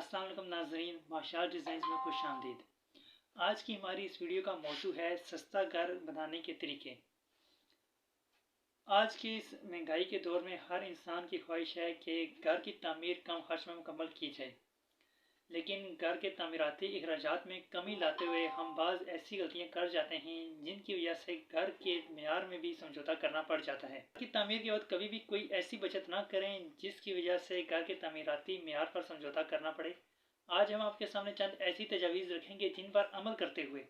अस्सलाम वालेकुम नाज़रीन, माशाअल्लाह डिज़ाइंस में खुश आमदीद। आज की हमारी इस वीडियो का मौजू है सस्ता घर बनाने के तरीके। आज की इस महंगाई के दौर में हर इंसान की ख्वाहिश है कि घर की तामीर कम खर्च में मुकम्मल की जाए, लेकिन घर के तामीराती अखराजात में कमी लाते हुए हम बाज़ ऐसी गलतियां कर जाते हैं जिनकी वजह से घर के मेयार में भी समझौता करना पड़ जाता है। घर की तामीर के वक्त कभी भी कोई ऐसी बचत ना करें जिसकी वजह से घर के तामीराती मेयार पर समझौता करना पड़े। आज हम आपके सामने चंद ऐसी तजावीज़ रखेंगे जिन पर अमल करते हुए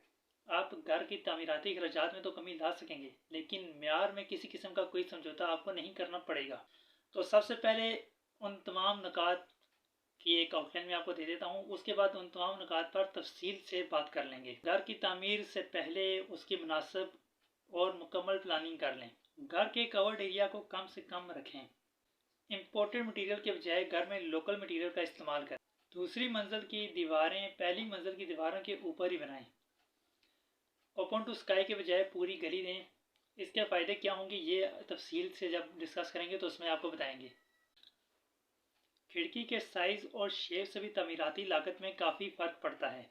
आप घर की तामीराती अखराजात में तो कमी ला सकेंगे, लेकिन मेयार में किसी किस्म का कोई समझौता आपको नहीं करना पड़ेगा। तो सबसे पहले उन तमाम नुकात की एक आउटलाइन में आपको दे देता हूँ, उसके बाद उन तमाम नुकात पर तफसील से बात कर लेंगे। घर की तामीर से पहले उसकी मुनासिब और मुकम्मल प्लानिंग कर लें। घर के कवर्ड एरिया को कम से कम रखें। इम्पोर्टेड मटीरियल के बजाय घर में लोकल मटीरियल का इस्तेमाल करें। दूसरी मंजिल की दीवारें पहली मंजिल की दीवारों के ऊपर ही बनाएं। ओपन टू स्काई के बजाय पूरी गली दें। इसके फ़ायदे क्या होंगे ये तफसील से जब डिस्कस करेंगे तो उसमें आपको बताएंगे। खिड़की के साइज़ और शेप से भी तमीराती लागत में काफ़ी फ़र्क पड़ता है।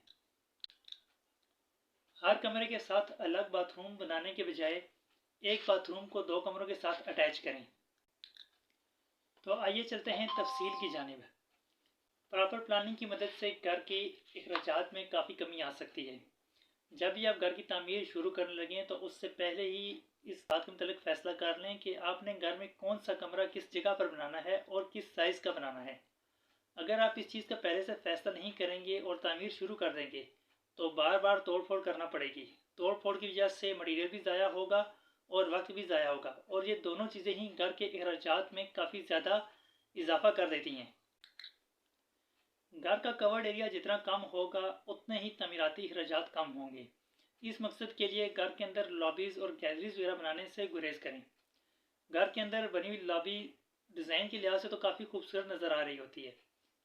हर कमरे के साथ अलग बाथरूम बनाने के बजाय एक बाथरूम को दो कमरों के साथ अटैच करें। तो आइए चलते हैं तफसील की जानिब। प्रॉपर प्लानिंग की मदद से घर के अखराजात में काफ़ी कमी आ सकती है। जब भी आप घर की तामीर शुरू करने लगें तो उससे पहले ही इस बात के मुतालिक फ़ैसला कर लें कि आपने घर में कौन सा कमरा किस जगह पर बनाना है और किस साइज़ का बनाना है। अगर आप इस चीज़ का पहले से फ़ैसला नहीं करेंगे और तामीर शुरू कर देंगे तो बार बार तोड़ फोड़ करना पड़ेगी। तोड़ फोड़ की वजह से मटीरियल भी ज़ाया होगा और वक्त भी ज़ाया होगा, और ये दोनों चीज़ें ही घर के अखराजात में काफ़ी ज़्यादा इजाफा कर देती हैं। घर का कवर्ड एरिया जितना कम होगा उतने ही तमीराती अखराजात कम होंगे। इस मकसद के लिए घर के अंदर लॉबीज़ और गैलरीज वगैरह बनाने से गुरेज करें। घर के अंदर बनी हुई लॉबी डिज़ाइन के लिहाज से तो काफ़ी खूबसूरत नज़र आ रही होती है,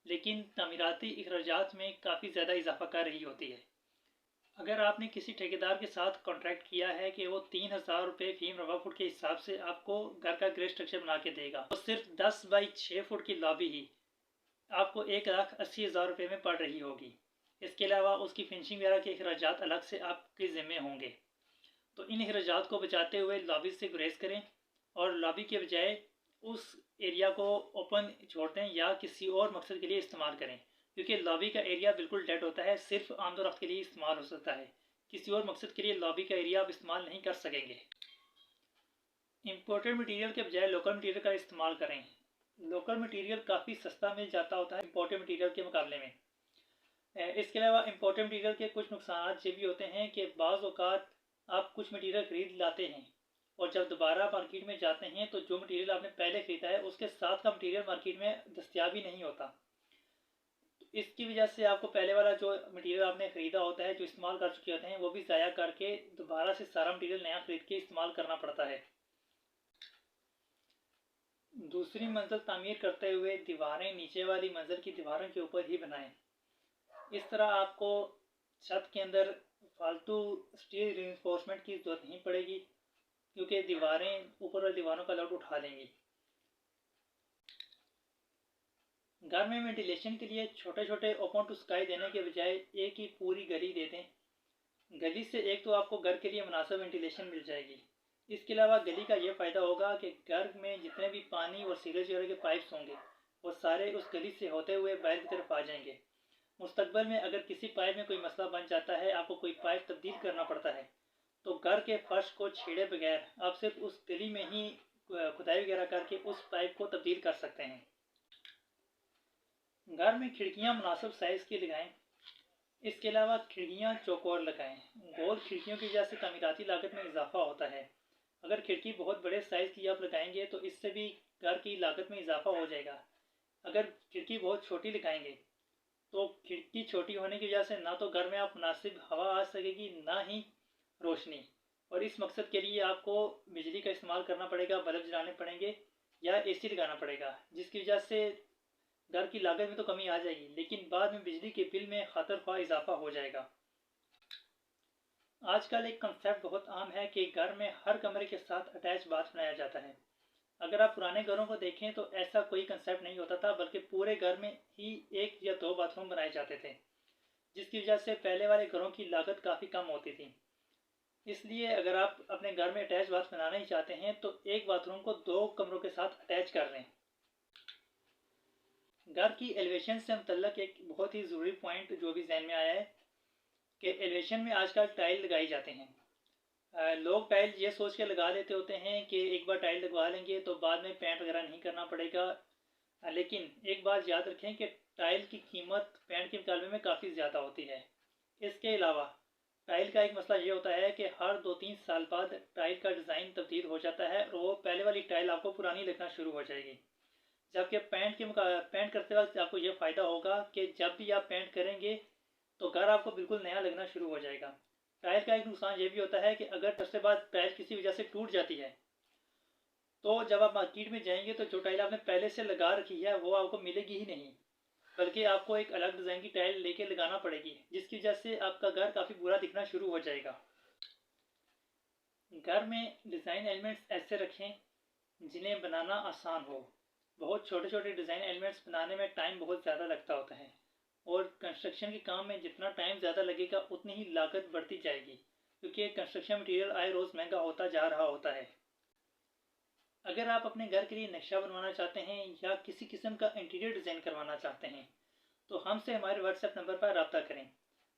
लेकिन तमीराती अखराजात में काफ़ी ज़्यादा इजाफा कर रही होती है। अगर आपने किसी ठेकेदार के साथ कॉन्ट्रैक्ट किया है कि वो 3000 रुपये फ़ी मरबा फुट के हिसाब से आपको घर का ग्रे स्ट्रक्चर बना के देगा, तो सिर्फ 10 बाई 6 फुट की लॉबी ही आपको 1,80,000 रुपये में पड़ रही होगी। इसके अलावा उसकी फिनिशिंग वगैरह के अखराजात अलग से आपके ज़िम्मे होंगे। तो इन अखराजात को बचाते हुए लॉबी से गुरेज करें और लॉबी के बजाय उस एरिया को ओपन छोड़ दें या किसी और मकसद के लिए इस्तेमाल करें, क्योंकि लॉबी का एरिया बिल्कुल डेड होता है, सिर्फ आमदोरफ्त के लिए इस्तेमाल हो सकता है। किसी और मकसद के लिए लॉबी का एरिया आप इस्तेमाल नहीं कर सकेंगे। इम्पोर्टेड मटीरियल के बजाय लोकल मटीरियल का इस्तेमाल करें। लोकल मटीरियल काफ़ी सस्ता मिल जाता होता है इम्पोर्टेड मटीरियल के मुकाबले में। इसके अलावा इम्पोर्टेड मटीरियल के कुछ नुकसान ये भी होते हैं कि बाज़ औक़ात आप कुछ मटीरियल ख़रीद लाते हैं और जब दोबारा मार्केट में जाते हैं तो जो मटीरियल आपने पहले ख़रीदा है उसके साथ का मटीरियल मार्केट में दस्तयाब ही नहीं होता। इसकी वजह से आपको पहले वाला जो मटीरियल आपने ख़रीदा होता है, जो इस्तेमाल कर चुके होते हैं, वो भी ज़ाया करके दोबारा से सारा मटीरियल नया ख़रीद के इस्तेमाल करना पड़ता है। दूसरी मंजिल तामीर करते हुए दीवारें नीचे वाली मंजिल की दीवारों के ऊपर ही बनाएं। इस तरह आपको छत के अंदर फालतू स्टील रिइंफोर्समेंट की ज़रूरत नहीं पड़ेगी, क्योंकि दीवारें ऊपर वाली दीवारों का लोड उठा लेंगी। घर में वेंटिलेशन के लिए छोटे छोटे ओपन टू स्काई देने के बजाय एक ही पूरी गली दे दें। गली से एक तो आपको घर के लिए मुनासिब वेंटिलेशन मिल जाएगी। इसके अलावा गली का ये फ़ायदा होगा कि घर में जितने भी पानी और सीवरेज वगैरह के पाइप्स होंगे वो सारे उस गली से होते हुए बाहर की तरफ आ जाएंगे। मुस्तकबिल में अगर किसी पाइप में कोई मसला बन जाता है, आपको कोई पाइप तब्दील करना पड़ता है, तो घर के फर्श को छेड़े बगैर आप सिर्फ उस गली में ही खुदाई वगैरह करके उस पाइप को तब्दील कर सकते हैं। घर में खिड़कियां मुनासिब साइज़ की लगाएं। इसके अलावा खिड़कियां चौकोर लगाएं। गोल खिड़कियों की वजह से तमीराती लागत में इजाफा होता है। अगर खिड़की बहुत बड़े साइज़ की आप लगाएंगे तो इससे भी घर की लागत में इजाफा हो जाएगा। अगर खिड़की बहुत छोटी लगाएंगे तो खिड़की छोटी होने की वजह से ना तो घर में आप मुनासिब हवा आ सकेगी, ना ही रोशनी, और इस मकसद के लिए आपको बिजली का इस्तेमाल करना पड़ेगा, बल्ब जलाने पड़ेंगे या एसी लगाना पड़ेगा, जिसकी वजह से घर की लागत में तो कमी आ जाएगी, लेकिन बाद में बिजली के बिल में खतर ख्वाह इजाफा हो जाएगा। आजकल एक कंसेप्ट बहुत आम है कि घर में हर कमरे के साथ अटैच बाथ बनाया जाता है। अगर आप पुराने घरों को देखें तो ऐसा कोई कंसेप्ट नहीं होता था, बल्कि पूरे घर में ही एक या दो बाथरूम बनाए जाते थे, जिसकी वजह से पहले वाले घरों की लागत काफ़ी कम होती थी। इसलिए अगर आप अपने घर में अटैच बाथ बनाना ही चाहते हैं तो एक बाथरूम को दो कमरों के साथ अटैच कर लें। घर की एलिवेशन से मुतल्लक एक बहुत ही ज़रूरी पॉइंट जो भी जहन में आया है कि एलिवेशन में आजकल टाइल लगाई जाते हैं। लोग टाइल ये सोच के लगा लेते होते हैं कि एक बार टाइल लगवा लेंगे तो बाद में पेंट वगैरह नहीं करना पड़ेगा। लेकिन एक बात याद रखें कि टाइल की कीमत पेंट के मुकाबले में काफ़ी ज़्यादा होती है। इसके अलावा टाइल का एक मसला ये होता है कि हर 2-3 साल बाद टाइल का डिज़ाइन तब्दील हो जाता है और वो पहले वाली टाइल आपको पुरानी लगना शुरू हो जाएगी। जबकि पेंट करते वक्त आपको ये फ़ायदा होगा कि जब भी आप पेंट करेंगे तो घर आपको बिल्कुल नया लगना शुरू हो जाएगा। टाइल का एक नुकसान ये भी होता है कि अगर अरसे बाद टाइल किसी वजह से टूट जाती है तो जब आप मार्केट में जाएंगे तो जो टाइल आपने पहले से लगा रखी है वो आपको मिलेगी ही नहीं, बल्कि आपको एक अलग डिज़ाइन की टाइल लेके लगाना पड़ेगी, जिसकी वजह से आपका घर काफ़ी बुरा दिखना शुरू हो जाएगा। घर में डिज़ाइन एलिमेंट्स ऐसे रखें जिन्हें बनाना आसान हो। बहुत छोटे छोटे डिज़ाइन एलिमेंट्स बनाने में टाइम बहुत ज़्यादा लगता होता है, और कंस्ट्रक्शन के काम में जितना टाइम ज़्यादा लगेगा उतनी ही लागत बढ़ती जाएगी, क्योंकि कंस्ट्रक्शन मटेरियल आए रोज़ महंगा होता जा रहा होता है। अगर आप अपने घर के लिए नक्शा बनवाना चाहते हैं या किसी किस्म का इंटीरियर डिज़ाइन करवाना चाहते हैं तो हमसे हमारे व्हाट्सएप नंबर पर रब्ता करें।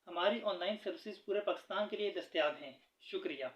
हमारी ऑनलाइन सर्विसेज पूरे पाकिस्तान के लिए दस्तयाब हैं। शुक्रिया।